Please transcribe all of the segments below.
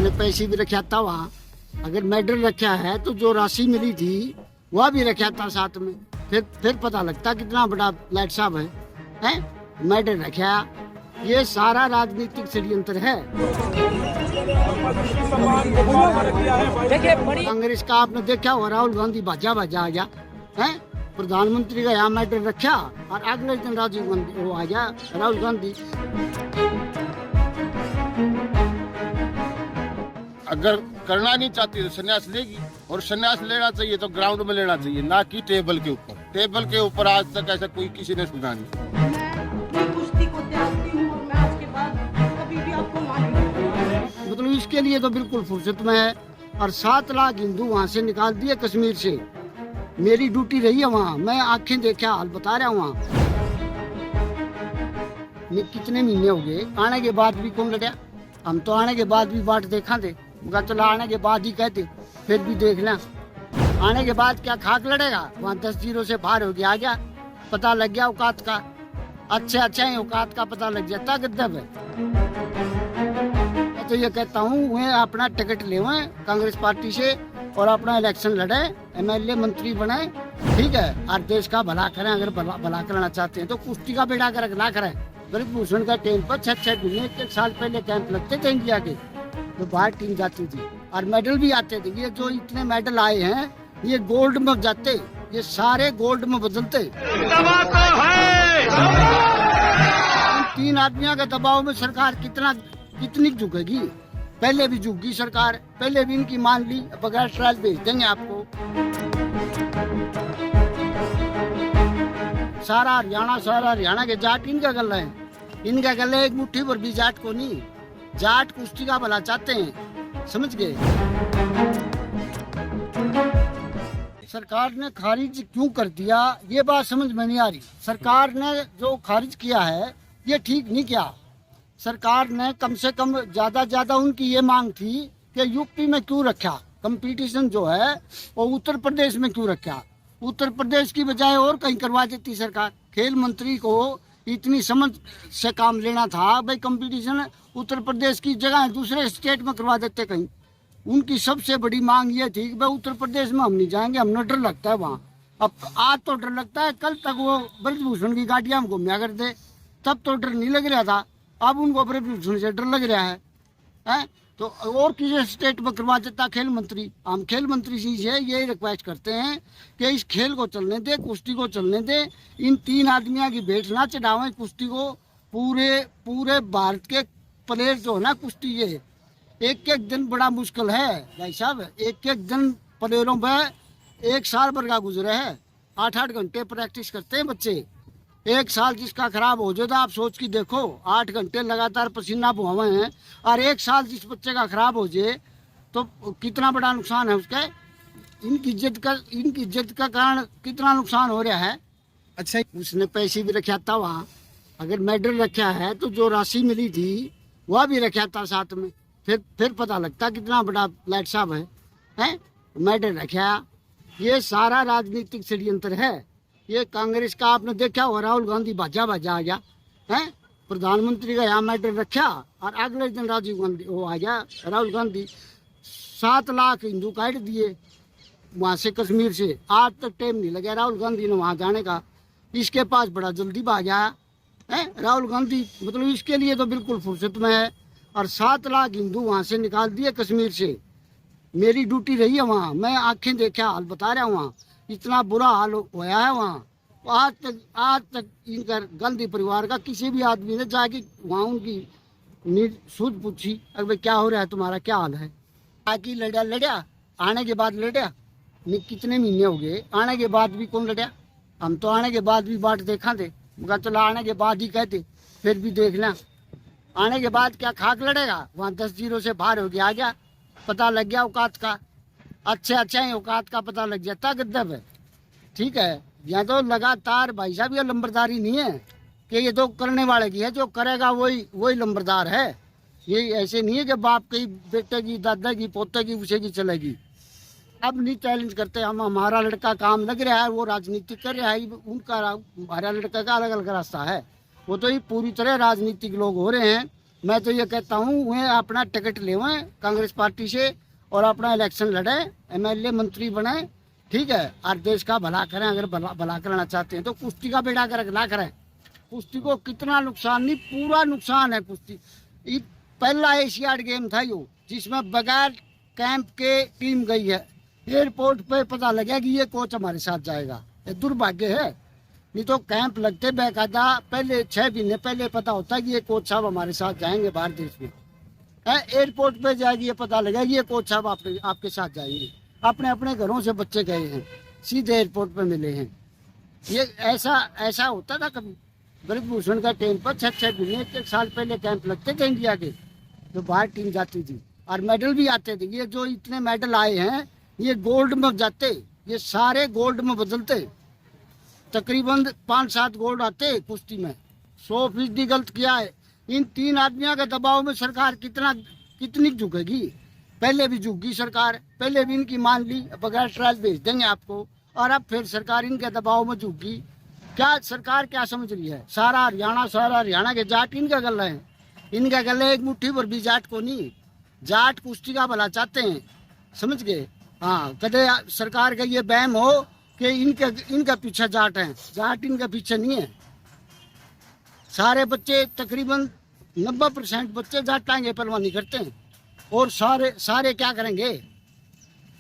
उसने पैसे भी रखा था वहाँ। अगर मेडल रखा है तो जो राशि मिली थी वह भी रखा था साथ में, फिर पता लगता कितना बड़ा लाट साहब है? मेडल रखा। ये सारा राजनीतिक षड्यंत्र है। कांग्रेस का आपने देखा हो, राहुल गांधी भाजा आ गया है, प्रधानमंत्री का यहाँ मेडल रखा और अगले दिन राजीव गांधी वो आ गया राहुल गांधी। अगर करना नहीं चाहती तो संन्यास लेगी, और संन्यास लेना चाहिए तो ग्राउंड में लेना चाहिए, ना कि टेबल के ऊपर। टेबल के ऊपर आज तक ऐसा कोई किसी ने सुना नहीं। मतलब इसके लिए तो बिल्कुल फुर्सत में है। और 7 लाख हिंदू वहाँ से निकाल दिए कश्मीर से। मेरी ड्यूटी रही है वहाँ, मैं आंखें देखा हाल बता रहा हूँ वहाँ। कितने महीने हो गए, आने के बाद भी कौन लड़ा? हम तो आने के बाद भी बाट देखा थे, चला आने के बाद ही कहते, फिर भी देख लें। आने के बाद क्या खाक लड़ेगा? वहाँ 10-0 से बाहर हो गया, आ गया, पता लग गया औकात का। अच्छा ही औकात का पता लग जाता गद्दब है। तो ये कहता हूँ वे अपना टिकट ले कांग्रेस पार्टी से और अपना इलेक्शन लड़े, MLA मंत्री बने, ठीक है, और देश का भला करें। अगर भला करना चाहते हैं तो कुश्ती का बेड़ा कर ना करें। ब्रजभूषण का टीम पर 6 महीने 1 साल पहले कैंप लगते थे इंडिया के, तो बाहर टीम जाती थी और मेडल भी आते थे। ये जो इतने मेडल आए हैं ये गोल्ड में जाते, ये सारे गोल्ड में बदलते। 3 आदमियों के दबाव में सरकार कितनी झुकेगी? पहले भी झुकी सरकार, पहले भी इनकी मान ली, बगैर ट्रायल भेज देंगे आपको। सारा हरियाणा के जाट इनका गला है, इनका गला एक मुट्ठी पर भी जाट को नहीं। जाट कुश्ती का भला चाहते हैं, समझ गए? सरकार ने खारिज क्यों कर दिया ये बात समझ में नहीं आ रही। सरकार ने जो खारिज किया है ये ठीक नहीं किया। सरकार ने कम से कम ज्यादा उनकी ये मांग थी कि यूपी में क्यों रखा कंपटीशन जो है, वो उत्तर प्रदेश में क्यों रखा? उत्तर प्रदेश की बजाय और कहीं करवा देती सरकार। खेल मंत्री को इतनी समझ से काम लेना था, भाई कंपटीशन उत्तर प्रदेश की जगह दूसरे स्टेट में करवा देते कहीं। उनकी सबसे बड़ी मांग ये थी कि भाई उत्तर प्रदेश में हम नहीं जाएंगे, हमें डर लगता है वहाँ। अब आज तो डर लगता है, कल तक वो ब्रजभूषण की गाड़ियाँ हम घूमया करते, तब तो डर नहीं लग रहा था, अब उनको ब्रजभूषण से डर लग रहा है? तो और किसी स्टेट में करवा देता खेल मंत्री। हम खेल मंत्री से यही रिक्वेस्ट करते हैं कि इस खेल को चलने दे, कुश्ती को चलने दे। इन 3 आदमियों की भेंट ना चढ़ावें कुश्ती को। पूरे भारत के प्लेयर जो है ना कुश्ती, ये एक दिन बड़ा मुश्किल है भाई साहब। एक दिन प्लेयरों पर 1 साल भर का गुजरे है। 8 घंटे प्रैक्टिस करते हैं बच्चे। 1 साल जिसका खराब हो जाता, आप सोच के देखो, 8 घंटे लगातार पसीना बहावे हैं, और 1 साल जिस बच्चे का खराब हो जाए तो कितना बड़ा नुकसान है उसका। इनकी इज्जत का कारण कितना नुकसान हो रहा है। अच्छा, उसने पैसे भी रखा था वहाँ। अगर मेडल रखा है तो जो राशि मिली थी वह भी रखा था साथ में, फिर पता लगता कितना बड़ा लाट साहब है? मेडल रखा। ये सारा राजनीतिक षड्यंत्र है। ये कांग्रेस का आपने देखा हो, राहुल गांधी भाजा आ गया है, प्रधानमंत्री का यहाँ मेडल रखा और अगले दिन राजीव गांधी वो आ गया राहुल गांधी। 7 लाख हिंदू काट दिए वहाँ से कश्मीर से। आज तक टाइम नहीं लगा राहुल गांधी ने वहाँ जाने का। इसके पास बड़ा जल्दी भागा है राहुल गांधी। मतलब इसके लिए तो बिल्कुल फुर्सत में है। और 7 लाख हिंदू वहाँ से निकाल दिए कश्मीर से। मेरी ड्यूटी रही है वहाँ, मैं आंखें देखा हाल बता रहा हूँ। वहाँ इतना बुरा हाल होया है वहाँ। आज तक इनका गांधी परिवार का किसी भी आदमी ने जाके वहाँ उनकी सूझ पूछी, अरे भाई क्या हो रहा है तुम्हारा, क्या हाल है? आके लड़ा आने के बाद लड़ा। कितने महीने हो गए, आने के बाद भी कौन लड़ा? हम तो आने के बाद भी बाट देखा थे, चला आने के बाद ही कहते, फिर भी देख लें। आने के बाद क्या खाक लड़ेगा? वहाँ 10-0 से बाहर हो गया, आ गया, पता लग गया औकात का। अच्छा ही औकात का पता लग जाता गद्दब है, ठीक है। यहाँ तो लगातार भाई साहब ये लंबरदारी नहीं है कि ये तो करने वाले की है, जो करेगा वही लंबरदार है। ये ऐसे नहीं है कि बाप की, बेटे की, दादा की, पोते की, उसे की चलेगी। अब नहीं चैलेंज करते हम, हमारा लड़का काम लग रहा है, वो राजनीति कर रहा है, उनका हमारा लड़का का अलग अलग रास्ता है। वो तो ये पूरी तरह राजनीतिक लोग हो रहे हैं मैं तो ये कहता हूँ वे अपना टिकट ले कांग्रेस पार्टी से और अपना इलेक्शन लड़े, एमएलए मंत्री बने, ठीक है, और देश का भला करें। अगर भला करना चाहते हैं तो कुश्ती का बेड़ा कर ना करें। कुश्ती को कितना नुकसान, नहीं पूरा नुकसान है कुश्ती। ये पहला एशियाड गेम था यो, जिसमें बगैर कैंप के टीम गई है। एयरपोर्ट पे पता लगा कि ये कोच हमारे साथ जाएगा, ये दुर्भाग्य है। नहीं तो कैंप लगते बेकायदा पहले 6 महीने पहले पता होता है कि ये कोच साहब हमारे साथ जाएंगे बाहर देश में। एयरपोर्ट पे जाएगी, ये पता लगा कि ये कोच साहब आपके साथ जाएंगे। अपने अपने घरों से बच्चे गए हैं, सीधे एयरपोर्ट पे मिले हैं। ये ऐसा होता था कभी? ब्रजभूषण का टाइम पर 6 महीने 1 साल पहले कैंप लगते थे इंडिया के, जो बाहर टीम जाती थी और मेडल भी आते थे। ये जो इतने मेडल आए हैं ये गोल्ड में जाते, ये सारे गोल्ड में बदलते। तकरीबन 5-7 गोल्ड आते कुश्ती में। 100% गलत किया है। इन 3 आदमियों के दबाव में सरकार कितनी झुकेगी? पहले भी झुक गई सरकार, पहले भी इनकी मान ली, बगैर ट्रायल भेज देंगे आपको, और अब फिर सरकार इनके दबाव में झुक गई। क्या सरकार क्या समझ रही है? सारा हरियाणा के जाट इनका गला है। इनका गला एक मुट्ठी पर भी जाट को नहीं। जाट कुश्ती का भला चाहते हैं, समझ गए? हाँ, कदे सरकार का ये बहम हो कि इनका पीछे जाट है, जाट इनका पीछे नहीं है। सारे बच्चे तकरीबन 90% बच्चे जाट टांगे पहलवानी करते हैं, और सारे क्या करेंगे?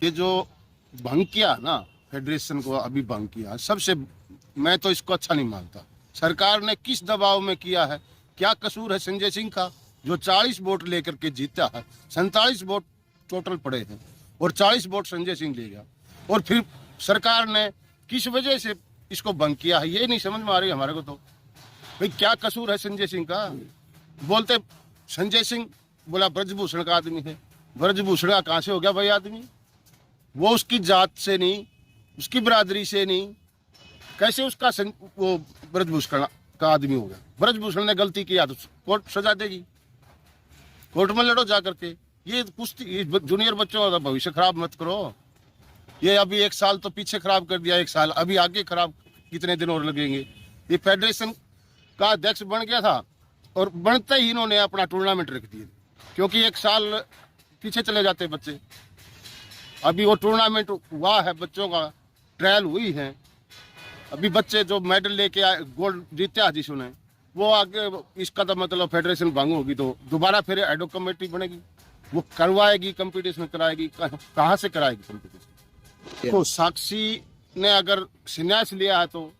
ये जो भंग किया ना फेडरेशन को, अभी भंग किया, सबसे मैं तो इसको अच्छा नहीं मानता। सरकार ने किस दबाव में किया है? क्या कसूर है संजय सिंह का, जो 40 वोट लेकर के जीता है? 47 वोट टोटल पड़े हैं और 40 वोट संजय सिंह ले गया। और फिर सरकार ने किस वजह से इसको भंग किया है, ये नहीं समझ में आ रही हमारे को। तो भाई क्या कसूर है संजय सिंह का? बोलते संजय सिंह बोला ब्रजभूषण का आदमी है। ब्रजभूषण का कहाँ से हो गया भाई आदमी? वो उसकी जात से नहीं, उसकी बरादरी से नहीं, कैसे उसका वो ब्रजभूषण का आदमी हो गया? ब्रजभूषण ने गलती किया तो कोर्ट सजा देगी, कोर्ट में लड़ो जा करके। ये कुश्ती जूनियर बच्चों का भविष्य खराब मत करो। ये अभी 1 साल तो पीछे खराब कर दिया, 1 साल अभी आगे खराब कितने दिन और लगेंगे। ये फेडरेशन का अध्यक्ष बन गया था और बनते ही इन्होंने अपना टूर्नामेंट रख दिया, क्योंकि 1 साल पीछे चले जाते बच्चे। अभी वो टूर्नामेंट हुआ है, बच्चों का ट्रायल हुई है। अभी बच्चे जो मेडल लेके आए, गोल्ड जीते जिसने, वो आगे इसका तो मतलब फेडरेशन भंग होगी तो दोबारा फिर एडो कमेटी बनेगी, वो करवाएगी, कंपटीशन कराएगी। कहाँ से कराएगी कंपटीशन? तो साक्षी ने अगर संन्यास लिया है तो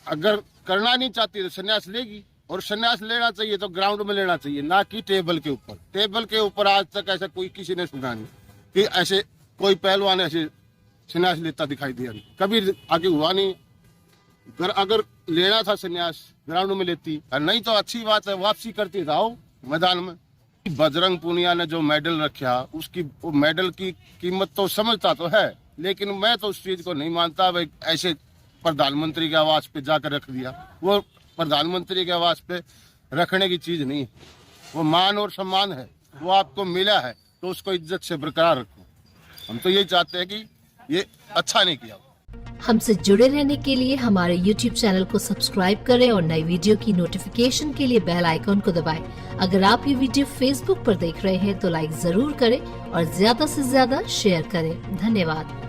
अगर करना नहीं चाहती तो संन्यास लेगी, और संन्यास लेना चाहिए तो ग्राउंड में लेना चाहिए, ना कि टेबल के ऊपर। टेबल के ऊपर आज तक ऐसा कोई किसी ने सुना नहीं कि ऐसे कोई पहलवान ऐसे संन्यास लेता दिखाई दिया, नहीं कभी आगे हुआ नहीं। अगर लेना था संन्यास ग्राउंड में लेती, और नहीं तो अच्छी बात है वापसी करती जाओ मैदान में। बजरंग पूनिया ने जो मेडल रखा, उसकी मेडल की कीमत तो समझता तो है, लेकिन मैं तो उस चीज को नहीं मानता। भाई ऐसे प्रधानमंत्री के आवास पे जाकर रख दिया, वो प्रधानमंत्री के आवास पे रखने की चीज नहीं है। वो मान और सम्मान है, वो आपको मिला है तो उसको इज्जत से बरकरार रखो। हम तो यही चाहते हैं कि ये अच्छा नहीं किया। हमसे जुड़े रहने के लिए हमारे YouTube चैनल को सब्सक्राइब करें और नई वीडियो की नोटिफिकेशन के लिए बेल आइकॉन को दबाएं। अगर आप ये वीडियो Facebook पर देख रहे हैं तो लाइक जरूर करें और ज्यादा से ज्यादा शेयर करें। धन्यवाद।